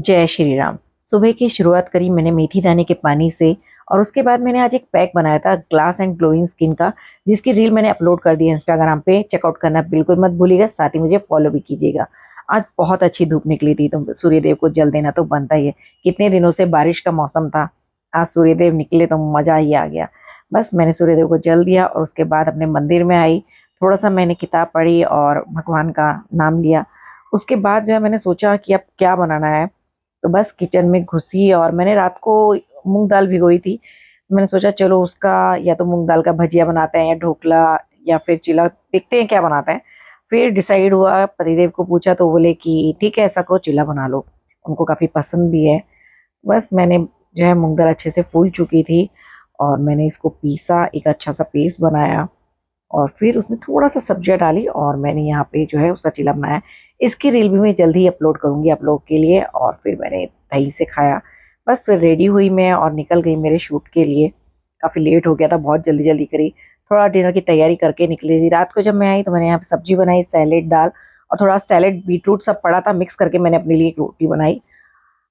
जय श्री राम। सुबह की शुरुआत करी मैंने मेथी दाने के पानी से। और उसके बाद मैंने आज एक पैक बनाया था ग्लास एंड ग्लोइंग स्किन का, जिसकी रील मैंने अपलोड कर दी है इंस्टाग्राम पे। चेकआउट करना बिल्कुल मत भूलिएगा, साथ ही मुझे फॉलो भी कीजिएगा। आज बहुत अच्छी धूप निकली थी तो सूर्यदेव को जल देना तो बनता ही है। कितने दिनों से बारिश का मौसम था, आज सूर्यदेव निकले तो मज़ा ही आ गया। बस मैंने सूर्यदेव को जल दिया और उसके बाद अपने मंदिर में आई। थोड़ा सा मैंने किताब पढ़ी और भगवान का नाम लिया। उसके बाद जो है मैंने सोचा कि अब क्या बनाना है, तो बस किचन में घुसी और मैंने रात को मूंग दाल भिगोई थी। मैंने सोचा चलो उसका या तो मूंग दाल का भजिया बनाते हैं या ढोकला या फिर चिला, देखते हैं क्या बनाते हैं। फिर डिसाइड हुआ, पतिदेव को पूछा तो बोले कि ठीक है ऐसा करो चिला बना लो, उनको काफ़ी पसंद भी है। बस मैंने जो है मूंग दाल अच्छे से फूल चुकी थी और मैंने इसको पीसा, एक अच्छा सा पेस्ट बनाया और फिर उसमें थोड़ा-सा सब्जियाँ डाली और मैंने यहाँ पे जो है उसका चिला बनाया। इसकी रील भी मैं जल्द ही अपलोड करूँगी आप लोगों के लिए। और फिर मैंने दही से खाया। बस फिर रेडी हुई मैं और निकल गई मेरे शूट के लिए। काफ़ी लेट हो गया था, बहुत जल्दी-जल्दी करी। थोड़ा डिनर की तैयारी करके निकली थी। रात को जब मैं आई तो मैंने यहाँ पे सब्ज़ी बनाई, सैलेड, दाल और थोड़ा सैलेड, बीटरूट सब पड़ा था, मिक्स करके मैंने अपने लिए एक रोटी बनाई।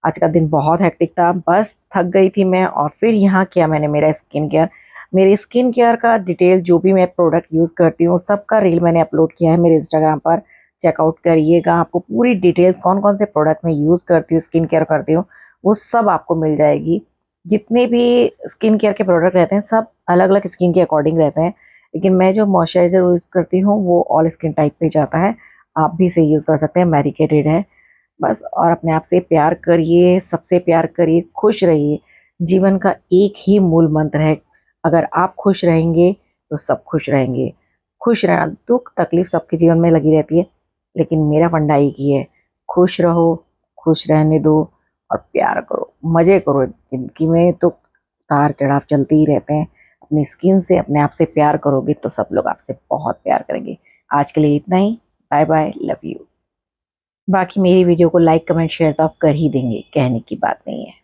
आज का दिन बहुत हेक्टिक था, बस थक गई थी मैं। और फिर यहाँ किया मैंने मेरा स्किन केयर। मेरी स्किन केयर का डिटेल जो भी मैं प्रोडक्ट यूज़ करती हूँ सबका रील मैंने अपलोड किया है मेरे इंस्टाग्राम पर। चेकआउट करिएगा, आपको पूरी डिटेल्स कौन कौन से प्रोडक्ट मैं यूज़ करती हूँ, स्किन केयर करती हूँ, वो सब आपको मिल जाएगी। जितने भी स्किन केयर के प्रोडक्ट रहते हैं सब अलग अलग स्किन के अकॉर्डिंग रहते हैं, लेकिन मैं जो मॉइस्चराइज़र यूज़ करती हूँ वो ऑल स्किन टाइप पे जाता है। आप भी इसे यूज़ कर सकते हैं, मेडिकेटेड है। बस और अपने आप से प्यार करिए, सबसे प्यार करिए, खुश रहिए। जीवन का एक ही मूल मंत्र है, अगर आप खुश रहेंगे तो सब खुश रहेंगे। खुश रहना, दुख तकलीफ सबके जीवन में लगी रहती है, लेकिन मेरा फंडा एक ही है, खुश रहो, खुश रहने दो और प्यार करो, मज़े करो। ज़िंदगी में तो उतार चढ़ाव चलते ही रहते हैं। अपनी स्किन से, अपने आप से प्यार करोगे तो सब लोग आपसे बहुत प्यार करेंगे। आज के लिए इतना ही। Bye bye, love you. बाकी मेरी वीडियो को लाइक कमेंट शेयर तो आप कर ही देंगे, कहने की बात नहीं है।